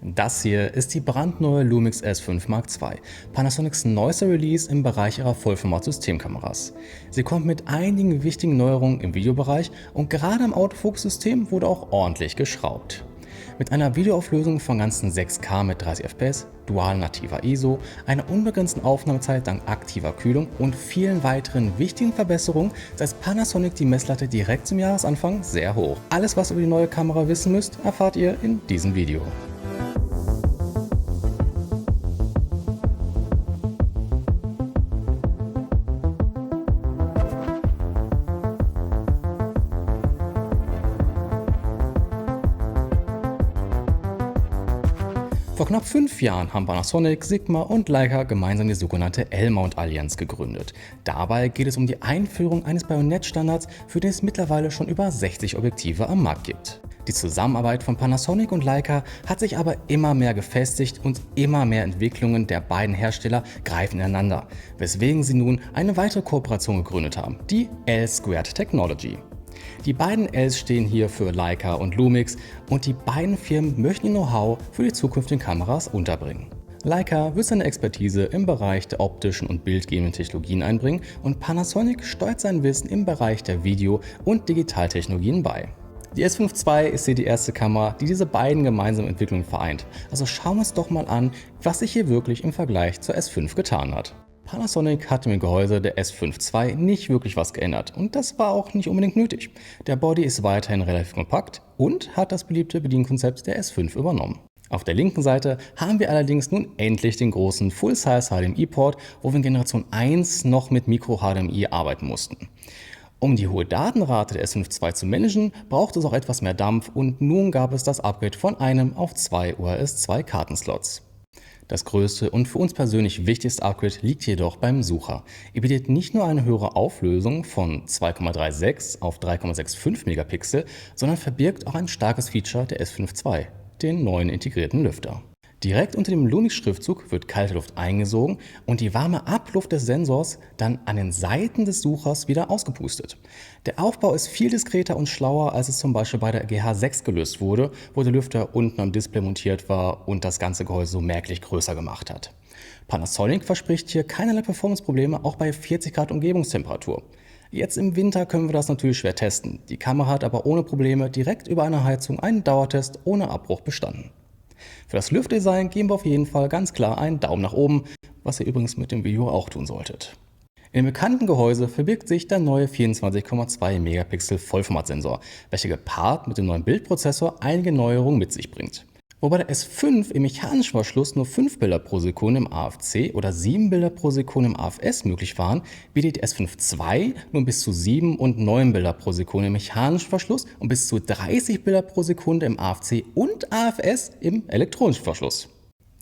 Das hier ist die brandneue Lumix S5 Mark II, Panasonics neuester Release im Bereich ihrer Vollformat-Systemkameras. Sie kommt mit einigen wichtigen Neuerungen im Videobereich und gerade am Autofokus-System wurde auch ordentlich geschraubt. Mit einer Videoauflösung von ganzen 6K mit 30 FPS, dual nativer ISO, einer unbegrenzten Aufnahmezeit dank aktiver Kühlung und vielen weiteren wichtigen Verbesserungen setzt Panasonic die Messlatte direkt zum Jahresanfang sehr hoch. Alles, was ihr über die neue Kamera wissen müsst, erfahrt ihr in diesem Video. Vor knapp 5 Jahren haben Panasonic, Sigma und Leica gemeinsam die sogenannte L-Mount-Allianz gegründet. Dabei geht es um die Einführung eines Bajonettstandards, für den es mittlerweile schon über 60 Objektive am Markt gibt. Die Zusammenarbeit von Panasonic und Leica hat sich aber immer mehr gefestigt und immer mehr Entwicklungen der beiden Hersteller greifen ineinander, weswegen sie nun eine weitere Kooperation gegründet haben, die L-Squared Technology. Die beiden Ls stehen hier für Leica und Lumix und die beiden Firmen möchten ihr Know-how für die zukünftigen Kameras unterbringen. Leica wird seine Expertise im Bereich der optischen und bildgebenden Technologien einbringen und Panasonic steuert sein Wissen im Bereich der Video- und Digitaltechnologien bei. Die S5 II ist hier die erste Kamera, die diese beiden gemeinsamen Entwicklungen vereint. Also schauen wir uns doch mal an, was sich hier wirklich im Vergleich zur S5 getan hat. Panasonic hat im Gehäuse der S5 II nicht wirklich was geändert und das war auch nicht unbedingt nötig. Der Body ist weiterhin relativ kompakt und hat das beliebte Bedienkonzept der S5 übernommen. Auf der linken Seite haben wir allerdings nun endlich den großen Full-Size HDMI-Port, wo wir in Generation 1 noch mit Micro-HDMI arbeiten mussten. Um die hohe Datenrate der S5 II zu managen, braucht es auch etwas mehr Dampf und nun gab es das Upgrade von einem auf 2 ORS 2 Kartenslots. Das größte und für uns persönlich wichtigste Upgrade liegt jedoch beim Sucher. Er bietet nicht nur eine höhere Auflösung von 2,36 auf 3,65 Megapixel, sondern verbirgt auch ein starkes Feature der S5 II, den neuen integrierten Lüfter. Direkt unter dem Lumix-Schriftzug wird kalte Luft eingesogen und die warme Abluft des Sensors dann an den Seiten des Suchers wieder ausgepustet. Der Aufbau ist viel diskreter und schlauer, als es zum Beispiel bei der GH6 gelöst wurde, wo der Lüfter unten am Display montiert war und das ganze Gehäuse so merklich größer gemacht hat. Panasonic verspricht hier keinerlei Performance-Probleme, auch bei 40 Grad Umgebungstemperatur. Jetzt im Winter können wir das natürlich schwer testen. Die Kamera hat aber ohne Probleme direkt über eine Heizung einen Dauertest ohne Abbruch bestanden. Für das Lüftdesign geben wir auf jeden Fall ganz klar einen Daumen nach oben, was ihr übrigens mit dem Video auch tun solltet. In dem bekannten Gehäuse verbirgt sich der neue 24,2 Megapixel Vollformatsensor, welcher gepaart mit dem neuen Bildprozessor einige Neuerungen mit sich bringt. Wobei der S5 im mechanischen Verschluss nur 5 Bilder pro Sekunde im AFC oder 7 Bilder pro Sekunde im AFS möglich waren, bietet die S5 II nun bis zu 7 und 9 Bilder pro Sekunde im mechanischen Verschluss und bis zu 30 Bilder pro Sekunde im AFC und AFS im elektronischen Verschluss.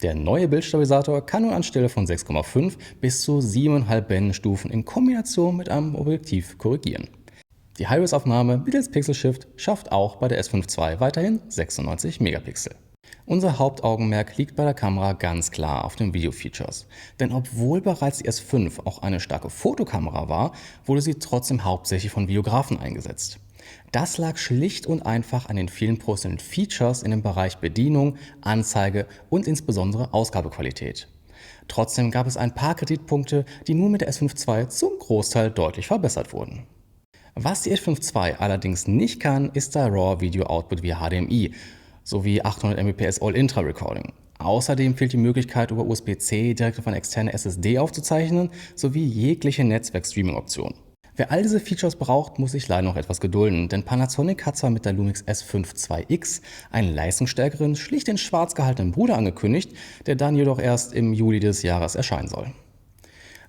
Der neue Bildstabilisator kann nun anstelle von 6,5 bis zu 7,5 Blendenstufen in Kombination mit einem Objektiv korrigieren. Die High-Res-Aufnahme mittels Pixel Shift schafft auch bei der S5 II weiterhin 96 Megapixel. Unser Hauptaugenmerk liegt bei der Kamera ganz klar auf den Video-Features. Denn obwohl bereits die S5 auch eine starke Fotokamera war, wurde sie trotzdem hauptsächlich von Videografen eingesetzt. Das lag schlicht und einfach an den vielen professionellen Features in dem Bereich Bedienung, Anzeige und insbesondere Ausgabequalität. Trotzdem gab es ein paar Kritikpunkte, die nun mit der S5 II zum Großteil deutlich verbessert wurden. Was die S5 II allerdings nicht kann, ist der RAW Video Output via HDMI sowie 800 Mbps All-Intra-Recording. Außerdem fehlt die Möglichkeit, über USB-C direkt auf eine externe SSD aufzuzeichnen, sowie jegliche Netzwerk-Streaming-Option. Wer all diese Features braucht, muss sich leider noch etwas gedulden, denn Panasonic hat zwar mit der Lumix S5 IIX einen leistungsstärkeren, schlicht in schwarz gehaltenen Bruder angekündigt, der dann jedoch erst im Juli des Jahres erscheinen soll.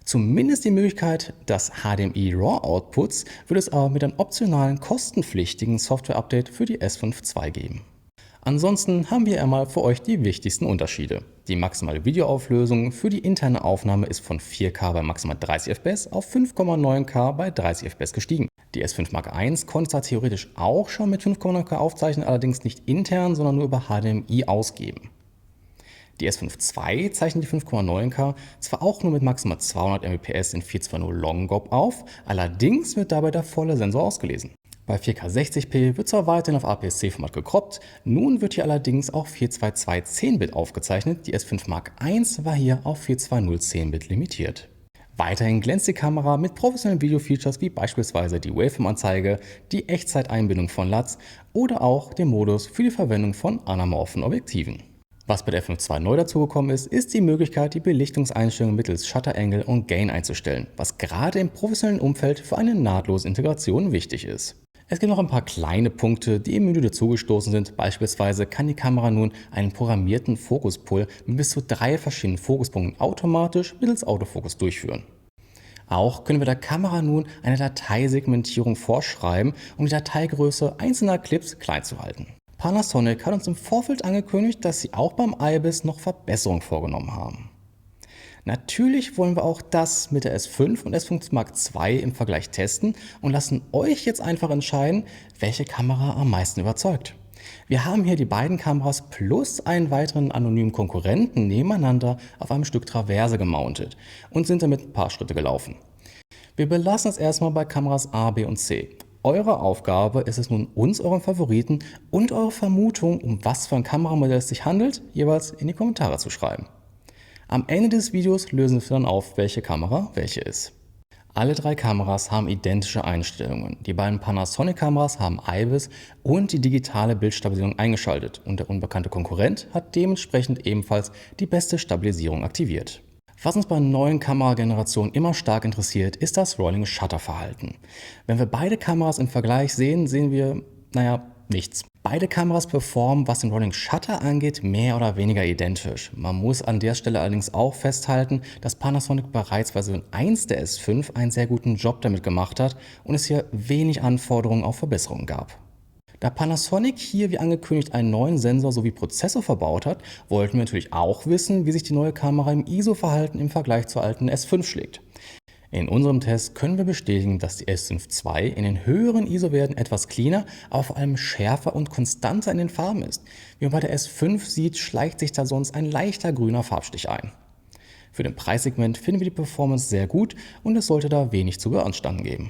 Zumindest die Möglichkeit des HDMI RAW Outputs wird es aber mit einem optionalen, kostenpflichtigen Software-Update für die S5 II geben. Ansonsten haben wir einmal für euch die wichtigsten Unterschiede. Die maximale Videoauflösung für die interne Aufnahme ist von 4K bei maximal 30 FPS auf 5,9K bei 30 FPS gestiegen. Die S5 Mark I konnte zwar theoretisch auch schon mit 5,9K aufzeichnen, allerdings nicht intern, sondern nur über HDMI ausgeben. Die S5 II zeichnet die 5,9K zwar auch nur mit maximal 200 Mbps in 420 Long GOP auf, allerdings wird dabei der volle Sensor ausgelesen. Bei 4K 60p wird zwar weiterhin auf APS-C-Format gekroppt, nun wird hier allerdings auch 422 10-Bit aufgezeichnet, die S5 Mark I war hier auf 420 10-Bit limitiert. Weiterhin glänzt die Kamera mit professionellen Video-Features wie beispielsweise die Waveform-Anzeige, die Echtzeiteinbindung von LUTs oder auch den Modus für die Verwendung von anamorphen Objektiven. Was bei der f5 II neu dazugekommen ist, ist die Möglichkeit, die Belichtungseinstellungen mittels Shutter Angle und Gain einzustellen, was gerade im professionellen Umfeld für eine nahtlose Integration wichtig ist. Es gibt noch ein paar kleine Punkte, die im Menü dazugestoßen sind. Beispielsweise kann die Kamera nun einen programmierten Fokuspull mit bis zu 3 verschiedenen Fokuspunkten automatisch mittels Autofokus durchführen. Auch können wir der Kamera nun eine Dateisegmentierung vorschreiben, um die Dateigröße einzelner Clips klein zu halten. Panasonic hat uns im Vorfeld angekündigt, dass sie auch beim IBIS noch Verbesserungen vorgenommen haben. Natürlich wollen wir auch das mit der S5 und S5 Mark II im Vergleich testen und lassen euch jetzt einfach entscheiden, welche Kamera am meisten überzeugt. Wir haben hier die beiden Kameras plus einen weiteren anonymen Konkurrenten nebeneinander auf einem Stück Traverse gemountet und sind damit ein paar Schritte gelaufen. Wir belassen es erstmal bei Kameras A, B und C. Eure Aufgabe ist es nun, uns euren Favoriten und eure Vermutung, um was für ein Kameramodell es sich handelt, jeweils in die Kommentare zu schreiben. Am Ende des Videos lösen wir dann auf, welche Kamera welche ist. Alle 3 Kameras haben identische Einstellungen. Die beiden Panasonic-Kameras haben IBIS und die digitale Bildstabilisierung eingeschaltet und der unbekannte Konkurrent hat dementsprechend ebenfalls die beste Stabilisierung aktiviert. Was uns bei neuen Kameragenerationen immer stark interessiert, ist das Rolling Shutter Verhalten. Wenn wir beide Kameras im Vergleich sehen, sehen wir, nichts. Beide Kameras performen, was den Rolling Shutter angeht, mehr oder weniger identisch. Man muss an der Stelle allerdings auch festhalten, dass Panasonic bereits Version 1 der S5 einen sehr guten Job damit gemacht hat und es hier wenig Anforderungen auf Verbesserungen gab. Da Panasonic hier wie angekündigt einen neuen Sensor sowie Prozessor verbaut hat, wollten wir natürlich auch wissen, wie sich die neue Kamera im ISO-Verhalten im Vergleich zur alten S5 schlägt. In unserem Test können wir bestätigen, dass die S5 II in den höheren ISO-Werten etwas cleaner, aber vor allem schärfer und konstanter in den Farben ist. Wie man bei der S5 sieht, schleicht sich da sonst ein leichter grüner Farbstich ein. Für den Preissegment finden wir die Performance sehr gut und es sollte da wenig zu beanstanden geben.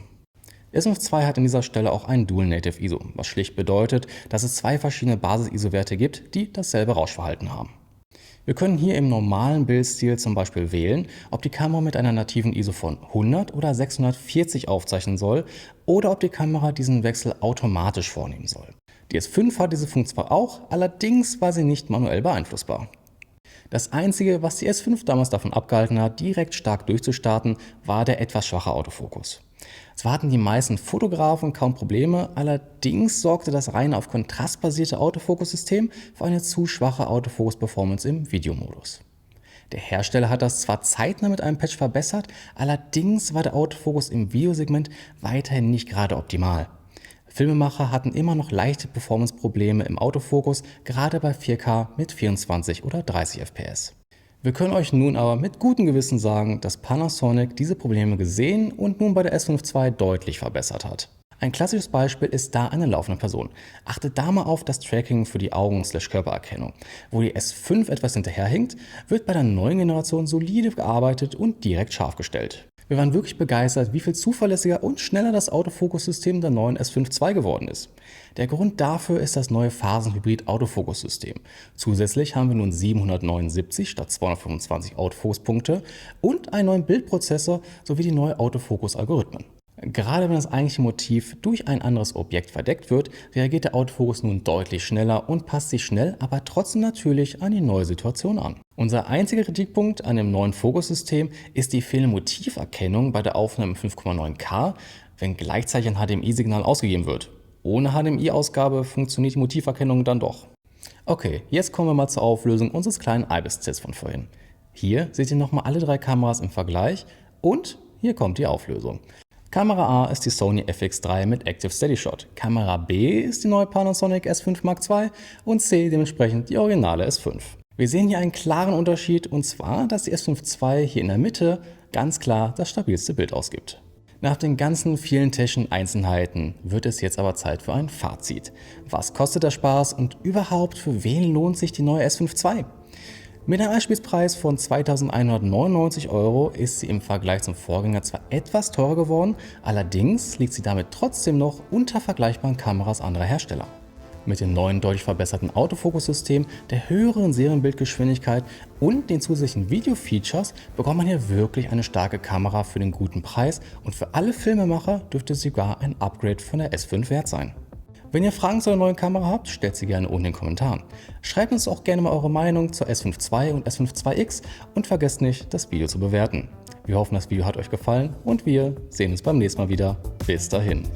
Der S5 II hat an dieser Stelle auch ein Dual Native ISO, was schlicht bedeutet, dass es 2 verschiedene Basis-ISO-Werte gibt, die dasselbe Rauschverhalten haben. Wir können hier im normalen Bildstil zum Beispiel wählen, ob die Kamera mit einer nativen ISO von 100 oder 640 aufzeichnen soll oder ob die Kamera diesen Wechsel automatisch vornehmen soll. Die S5 hat diese Funktion zwar auch, allerdings war sie nicht manuell beeinflussbar. Das Einzige, was die S5 damals davon abgehalten hat, direkt stark durchzustarten, war der etwas schwache Autofokus. Zwar hatten die meisten Fotografen kaum Probleme, allerdings sorgte das rein auf kontrastbasierte Autofokussystem für eine zu schwache Autofokus-Performance im Videomodus. Der Hersteller hat das zwar zeitnah mit einem Patch verbessert, allerdings war der Autofokus im Videosegment weiterhin nicht gerade optimal. Filmemacher hatten immer noch leichte Performance-Probleme im Autofokus, gerade bei 4K mit 24 oder 30 FPS. Wir können euch nun aber mit gutem Gewissen sagen, dass Panasonic diese Probleme gesehen und nun bei der S5 II deutlich verbessert hat. Ein klassisches Beispiel ist da eine laufende Person. Achtet da mal auf das Tracking für die Augen-Körpererkennung. Wo die S5 etwas hinterherhinkt, wird bei der neuen Generation solide gearbeitet und direkt scharf gestellt. Wir waren wirklich begeistert, wie viel zuverlässiger und schneller das Autofokussystem der neuen S5 II geworden ist. Der Grund dafür ist das neue Phasenhybrid-Autofokussystem. Zusätzlich haben wir nun 779 statt 225 Autofokuspunkte und einen neuen Bildprozessor sowie die neue Autofokus-Algorithmen. Gerade wenn das eigentliche Motiv durch ein anderes Objekt verdeckt wird, reagiert der Autofokus nun deutlich schneller und passt sich schnell, aber trotzdem natürlich an die neue Situation an. Unser einziger Kritikpunkt an dem neuen Fokussystem ist die fehlende Motiverkennung bei der Aufnahme 5,9K, wenn gleichzeitig ein HDMI-Signal ausgegeben wird. Ohne HDMI-Ausgabe funktioniert die Motiverkennung dann doch. Okay, jetzt kommen wir mal zur Auflösung unseres kleinen IBIS-Tests von vorhin. Hier seht ihr nochmal alle 3 Kameras im Vergleich und hier kommt die Auflösung. Kamera A ist die Sony FX3 mit Active Steady Shot, Kamera B ist die neue Panasonic S5 Mark II und C dementsprechend die originale S5. Wir sehen hier einen klaren Unterschied und zwar, dass die S5 II hier in der Mitte ganz klar das stabilste Bild ausgibt. Nach den ganzen vielen technischen Einzelheiten wird es jetzt aber Zeit für ein Fazit. Was kostet der Spaß und überhaupt für wen lohnt sich die neue S5 II? Mit einem Einspießpreis von 2.199 € ist sie im Vergleich zum Vorgänger zwar etwas teurer geworden, allerdings liegt sie damit trotzdem noch unter vergleichbaren Kameras anderer Hersteller. Mit dem neuen deutlich verbesserten Autofokussystem, der höheren Serienbildgeschwindigkeit und den zusätzlichen Video-Features bekommt man hier wirklich eine starke Kamera für den guten Preis und für alle Filmemacher dürfte sogar ein Upgrade von der S5 wert sein. Wenn ihr Fragen zu der neuen Kamera habt, stellt sie gerne unten in den Kommentaren. Schreibt uns auch gerne mal eure Meinung zur S5 II und S5 IIX und vergesst nicht, das Video zu bewerten. Wir hoffen, das Video hat euch gefallen und wir sehen uns beim nächsten Mal wieder. Bis dahin.